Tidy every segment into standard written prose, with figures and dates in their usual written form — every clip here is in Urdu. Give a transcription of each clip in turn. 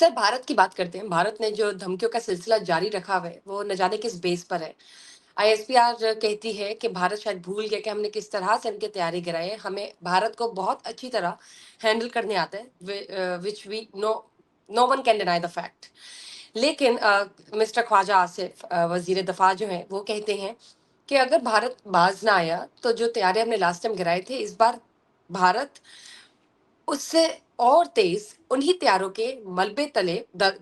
اکثر بھارت کی بات کرتے ہیں. بھارت نے جو دھمکیوں کا سلسلہ جاری رکھا ہوا ہے وہ نہ جانے کس بیس پر ہے. آئی ایس پی آر کہتی ہے کہ بھارت شاید بھول گیا کہ ہم نے کس طرح سے ان کے تیاری گرائے. ہمیں بھارت کو بہت اچھی طرح ہینڈل کرنے آتا ہے which we no one can deny the fact. لیکن مسٹر خواجہ آصف وزیر دفاع جو ہیں وہ کہتے ہیں کہ اگر بھارت باز نہ آیا تو جو طیارے ہم نے لاسٹ ٹائم گرائے تھے اس بار بھارت اس سے اور تیز انہی طیاروں کے ملبے تلے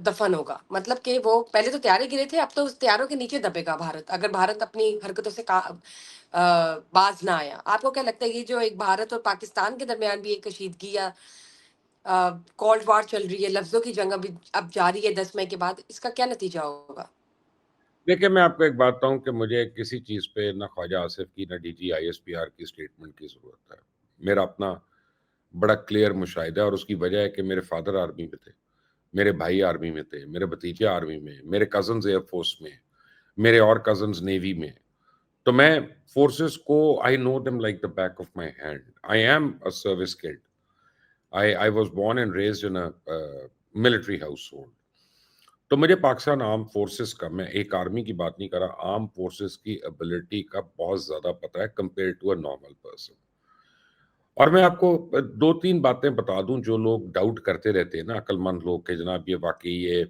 دفن ہوگا. مطلب کہ وہ پہلے تو طیارے گرے تھے، اب تو اس طیاروں کے نیچے دبے گا بھارت اگر بھارت اپنی حرکتوں سے باز نہ آیا. آپ کو کیا لگتا ہے یہ جو ایک بھارت اور پاکستان کے درمیان بھی ایک کشیدگی یا کولڈ وار چل رہی ہے، لفظوں کی جنگ اب جاری ہے 10 مئی کے بعد، اس کا کیا نتیجہ ہوگا؟ دیکھیں، میں آپ کو ایک بات بتاؤں کہ مجھے کسی چیز پہ نہ خواجہ آصف کی نہ D G I S P R کی اسٹیٹمنٹ کی ضرورت ہے. میرا اپنا بڑا کلیئر مشاہدہ ہے، اور اس کی وجہ ہے کہ میرے فادر آرمی میں تھے، میرے بھائی آرمی میں تھے، میرے بھتیجے آرمی میں، میرے کزنز ایئر فورس میں، میرے اور کزنز نیوی میں. تو میں فورسز کو I know them like the back of my hand. I am a service kid. I was born and raised in a military household. تو مجھے پاکستان آرم فورسز کا، میں ایک آرمی کی بات نہیں کر رہا، آرم فورسز کی ابیلٹی کا بہت زیادہ پتہ ہے compare to a normal person. اور میں آپ کو 2-3 باتیں بتا دوں جو لوگ ڈاؤٹ کرتے رہتے ہیں نا، عقل مند لوگ، کہ جناب یہ واقعی یہ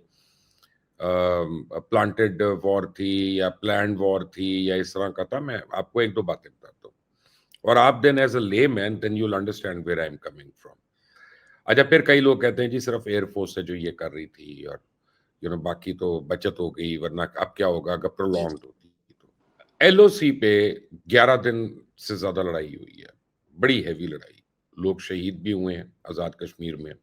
پلانٹڈ وار تھی یا پلانڈ وار تھی یا اس طرح کا تھا. میں آپ کو 1-2 باتیں بتاتا ہوں، اور آپ دین as a layman then you will understand where I am coming from. اچھا، پھر کئی لوگ کہتے ہیں جی صرف ایئر فورس ہے جو یہ کر رہی تھی، اور باقی تو بچت ہو گئی، ورنہ اب کیا ہوگا اگر جی پرولونگڈ ہوتی. تو ایل او سی پہ 11 دن سے زیادہ لڑائی ہوئی ہے، بڑی ہیوی لڑائی. لوگ شہید بھی ہوئے ہیں آزاد کشمیر میں،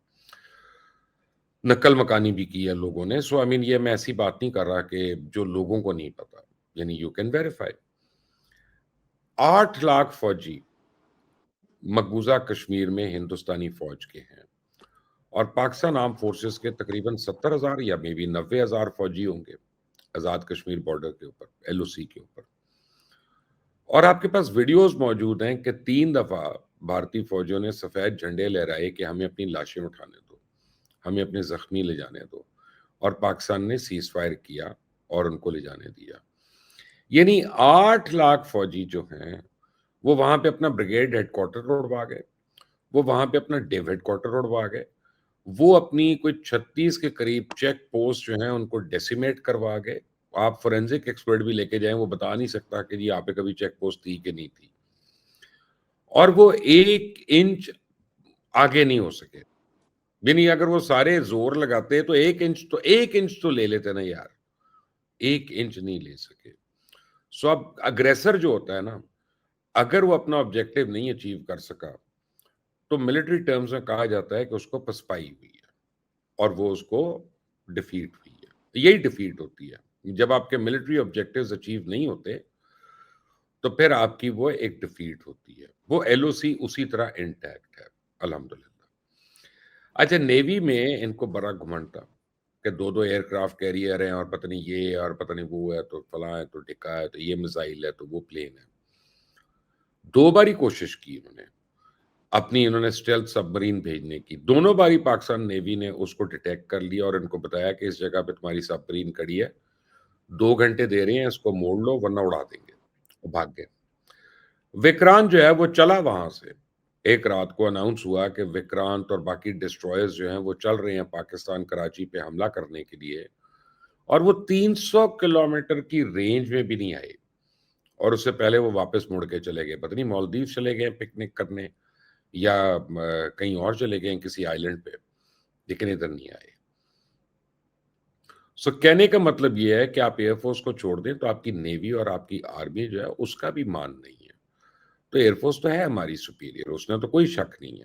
نقل مکانی بھی کی ہے لوگوں نے. سو آئی مین یہ میں ایسی بات نہیں کر رہا کہ جو لوگوں کو نہیں پتا، یعنی یو کین ویریفائی. 8 لاکھ فوجی مقبوضہ کشمیر میں ہندوستانی فوج کے ہیں، اور پاکستان آرم فورسز کے تقریباً 70,000 یا مے بی 90,000 فوجی ہوں گے آزاد کشمیر بارڈر کے اوپر، ایل او سی کے اوپر. اور آپ کے پاس ویڈیوز موجود ہیں کہ 3 دفعہ بھارتی فوجیوں نے سفید جھنڈے لہرائے کہ ہمیں اپنی لاشیں اٹھانے دو، ہمیں اپنے زخمی لے جانے دو، اور پاکستان نے سیز فائر کیا اور ان کو لے جانے دیا. یعنی 8 لاکھ فوجی جو ہیں وہ وہاں پہ اپنا بریگیڈ ہیڈ کوارٹر اڑوا گئے، وہ وہاں پہ اپنا ڈیو ہیڈ کوارٹر اڑوا گئے، وہ اپنی کوئی 36 کے قریب چیک پوسٹ جو ہیں ان کو ڈیسیمیٹ کروا گئے. آپ فورینزک ایکسپرٹ بھی لے کے جائیں وہ بتا نہیں سکتا کہ جی یہاں پہ کبھی چیک پوسٹ تھی کہ نہیں تھی. اور وہ 1 انچ آگے نہیں ہو سکے. یعنی اگر وہ سارے زور لگاتے تو 1 انچ تو لے لیتے نا یار، 1 انچ نہیں لے سکے. سو اب اگریسر جو ہوتا ہے نا، اگر وہ اپنا آبجیکٹو نہیں اچیو کر سکا تو ملٹری ٹرمز میں کہا جاتا ہے کہ اس کو پسپائی ہوئی ہے اور وہ اس کو ڈیفیٹ ہوئی ہے. یہی ڈیفیٹ ہوتی ہے جب آپ کے ملٹری آبجیکٹیوز اچیو نہیں ہوتے، تو پھر آپ کی وہ ایک ڈیفیٹ ہوتی ہے. وہ ایل او سی اسی طرح انٹیکٹ ہے الحمدللہ. اچھا، نیوی میں ان کو بڑا گھمنڈ تھا کہ 2 ایئر کرافٹ کیریئر ہیں اور پتہ نہیں یہ اور پتہ نہیں وہ ہے، تو فلاں ہے، تو ٹکا ہے، تو یہ میزائل ہے، تو وہ پلین ہے. 2 باری کوشش کی انہوں نے اسٹیلتھ سب مرین بھیجنے کی. دونوں باری پاکستان نیوی نے اس کو ڈیٹیکٹ کر لیا اور ان کو بتایا کہ اس جگہ پہ تمہاری سب مرین کڑی ہے، 2 گھنٹے دے رہے ہیں، اس کو موڑ لو ورنہ اڑا دیں گے. وہ بھاگ گئے. وکرانت جو ہے وہ چلا وہاں سے. ایک رات کو اناؤنس ہوا کہ وکرانت اور باقی ڈسٹرائرز جو ہیں وہ چل رہے ہیں پاکستان کراچی پہ حملہ کرنے کے لیے، اور وہ 300 کلومیٹر کی رینج میں بھی نہیں آئے، اور اس سے پہلے وہ واپس مڑ کے چلے گئے. پتہ نہیں مالدیو چلے گئے پکنک کرنے یا کہیں اور چلے گئے کسی آئی لینڈ پہ، لیکن ادھر نہیں آئے. سو کہنے کا مطلب یہ ہے کہ آپ ایئر فورس کو چھوڑ دیں تو آپ کی نیوی اور آپ کی آرمی جو ہے اس کا بھی مان نہیں ہے. تو ایئر فورس تو ہے ہماری سپیریئر، اس میں تو کوئی شک نہیں ہے.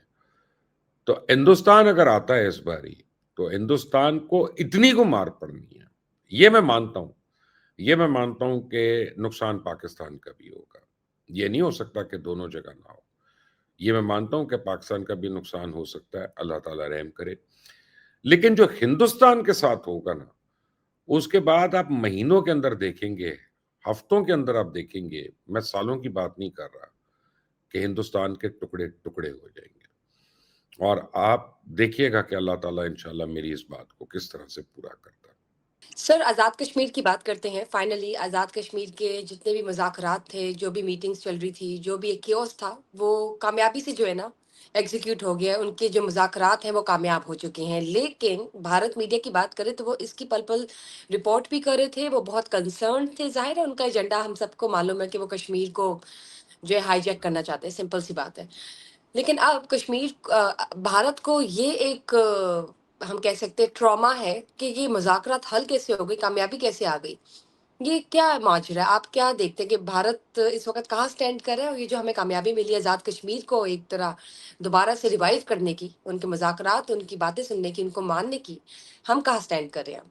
تو ہندوستان اگر آتا ہے اس باری تو ہندوستان کو اتنی کو مار پڑنی ہے. یہ میں مانتا ہوں کہ نقصان پاکستان کا بھی ہوگا. یہ نہیں ہو سکتا کہ دونوں جگہ نہ ہو. یہ میں مانتا ہوں کہ پاکستان کا بھی نقصان ہو سکتا ہے، اللہ تعالیٰ رحم کرے. لیکن جو ہندوستان کے ساتھ ہوگا نا، اس کے بعد آپ مہینوں کے اندر دیکھیں گے، ہفتوں کے اندر آپ دیکھیں گے، میں سالوں کی بات نہیں کر رہا، کہ ہندوستان کے ٹکڑے ٹکڑے ہو جائیں گے. اور آپ دیکھیے گا کہ اللہ تعالیٰ انشاءاللہ میری اس بات کو کس طرح سے پورا کرتا ہے۔ سر آزاد کشمیر کی بات کرتے ہیں. فائنلی آزاد کشمیر کے جتنے بھی مذاکرات تھے، جو بھی میٹنگز چل رہی تھی، جو بھی ایک کیوس تھا، وہ کامیابی سے جو ہے نا ایگزیکیوٹ ہو گیا. ان کے جو مذاکرات ہیں وہ کامیاب ہو چکے ہیں. لیکن بھارت میڈیا کی بات کریں تو وہ اس کی پل پل رپورٹ بھی کر رہے تھے. وہ بہت کنسرن تھے. ظاہر ہے ان کا ایجنڈا ہم سب کو معلوم ہے کہ وہ کشمیر کو جو ہے ہائی جیک کرنا چاہتے ہیں. سمپل سی بات ہے. لیکن اب کشمیر بھارت کو یہ ایک ہم کہہ سکتے ٹراما ہے کہ یہ مذاکرات حل کیسے ہو گئی، کامیابی کیسے آ گئی. یہ کیا ماجرا ہے؟ آپ کیا دیکھتے ہیں کہ بھارت اس وقت کہاں سٹینڈ کر رہا ہے، اور یہ جو ہمیں کامیابی ملی ہے آزاد کشمیر کو ایک طرح دوبارہ سے ریوائو کرنے کی، ان کے مذاکرات، ان کی باتیں سننے کی، ان کو ماننے کی، ہم کہاں سٹینڈ کر رہے ہیں؟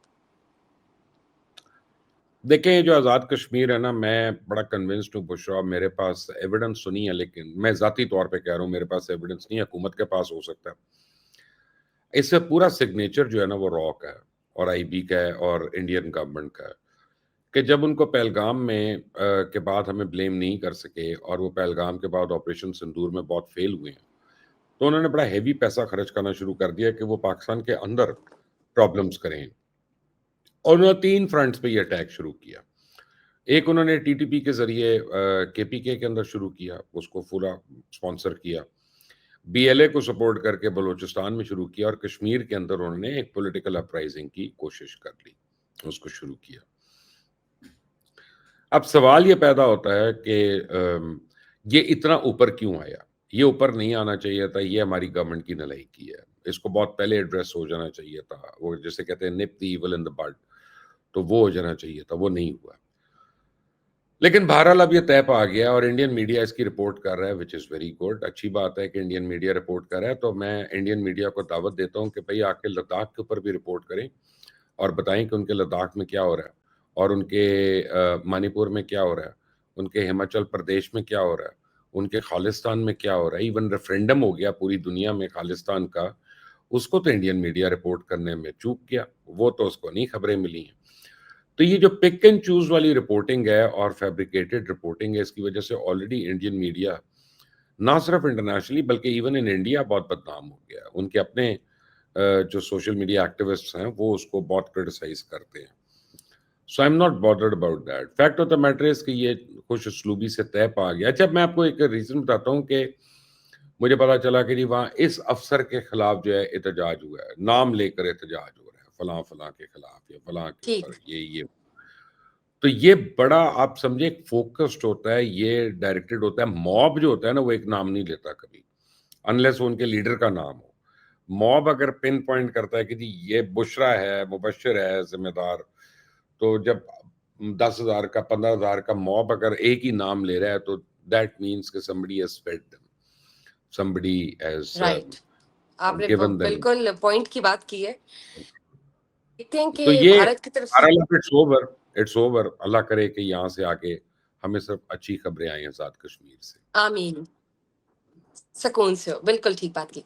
دیکھیں یہ جو آزاد کشمیر ہے نا، میں بڑا کنونسڈ ہوں بشرا، میرے پاس ایویڈنس سنی ہے، لیکن میں ذاتی طور پہ کہہ رہا ہوں میرے پاس ایویڈنس نہیں ہے، حکومت کے پاس ہو سکتا ہے. اس سے پورا سگنیچر جو ہے نا وہ را کا ہے اور آئی بی کا ہے اور انڈین گورنمنٹ کا ہے کہ جب ان کو پہلگام میں کے بعد ہمیں بلیم نہیں کر سکے اور وہ پہلگام کے بعد آپریشن سندور میں بہت فیل ہوئے ہیں، تو انہوں نے بڑا ہیوی پیسہ خرچ کرنا شروع کر دیا کہ وہ پاکستان کے اندر پرابلمز کریں، اور انہوں نے 3 فرنٹس پہ یہ اٹیک شروع کیا. ایک انہوں نے ٹی ٹی پی کے ذریعے کے پی کے اندر شروع کیا، اس کو پورا سپانسر کیا. بی ایل اے کو سپورٹ کر کے بلوچستان میں شروع کیا، اور کشمیر کے اندر انہوں نے ایک پولیٹیکل اپرائزنگ کی کوشش کر لی، اس کو شروع کیا. اب سوال یہ پیدا ہوتا ہے کہ یہ اتنا اوپر کیوں آیا؟ یہ اوپر نہیں آنا چاہیے تھا، یہ ہماری گورنمنٹ کی نالائکی ہے. اس کو بہت پہلے ایڈریس ہو جانا چاہیے تھا. وہ جیسے کہتے ہیں نپ دی ایول ان دی بڈ، تو وہ ہو جانا چاہیے تھا، وہ نہیں ہوا. لیکن بہرحال اب یہ طے پا گیا اور انڈین میڈیا اس کی رپورٹ کر رہا ہے، وچ از ویری گڈ. اچھی بات ہے کہ انڈین میڈیا رپورٹ کر رہا ہے. تو میں انڈین میڈیا کو دعوت دیتا ہوں کہ بھئی آ کے لداخ کے اوپر بھی رپورٹ کریں اور بتائیں کہ ان کے لداخ میں کیا ہو رہا ہے، اور ان کے منی پور میں کیا ہو رہا ہے، ان کے ہماچل پردیش میں کیا ہو رہا ہے، ان کے خالستان میں کیا ہو رہا ہے. ایون ریفرینڈم ہو گیا پوری دنیا میں خالستان کا، اس کو تو انڈین میڈیا رپورٹ کرنے میں چوک گیا، وہ تو اس کو نہیں خبریں ملی ہیں. تو یہ جو پک اینڈ چوز والی رپورٹنگ ہے اور فیبریکیٹڈ رپورٹنگ ہے، اس کی وجہ سے آلریڈی انڈین میڈیا نہ صرف انٹرنیشنلی بلکہ ایون ان انڈیا بہت بدنام ہو گیا. ان کے اپنے جو سوشل میڈیا ایکٹیوسٹس ہیں وہ اس کو بہت کرٹیسائز کرتے ہیں. So I am not bothered about that. Fact of the matter is کہ یہ خوش اسلوبی سے طے پا گیا. اچھا میں آپ کو ایک ریزن بتاتا ہوں کہ مجھے پتا چلا کہ جی وہاں اس افسر کے خلاف جو ہے احتجاج ہوا ہے، نام لے کر احتجاج ہو رہا ہے فلاں فلاں کے خلاف یا فلاں کے ٹھیک. اوپر یہ. تو یہ بڑا آپ سمجھے فوکسڈ ہوتا ہے، یہ ڈائریکٹڈ ہوتا ہے. موب جو ہوتا ہے نا وہ ایک نام نہیں لیتا کبھی انلیس وہ ان کے لیڈر کا نام ہو. موب اگر پن پوائنٹ کرتا ہے کہ جی یہ بشرا ہے، مبشر ہے ذمہ دار، تو جب 10,000 کا 15,000 کا موب اگر ایک ہی نام لے رہا ہے تو دیٹ مینس کہ somebody has fed them, somebody has right. آپ نے given them. بالکل پوائنٹ کی بات کی ہے. دیکھتے ہیں تو کہ یہ بھارت کی طرف سے اٹس اوور. اللہ کرے کہ یہاں سے آگے ہمیں صرف اچھی خبریں آئیں آزاد کشمیر سے. آمین. سکون سے ہو. بالکل ٹھیک بات کی.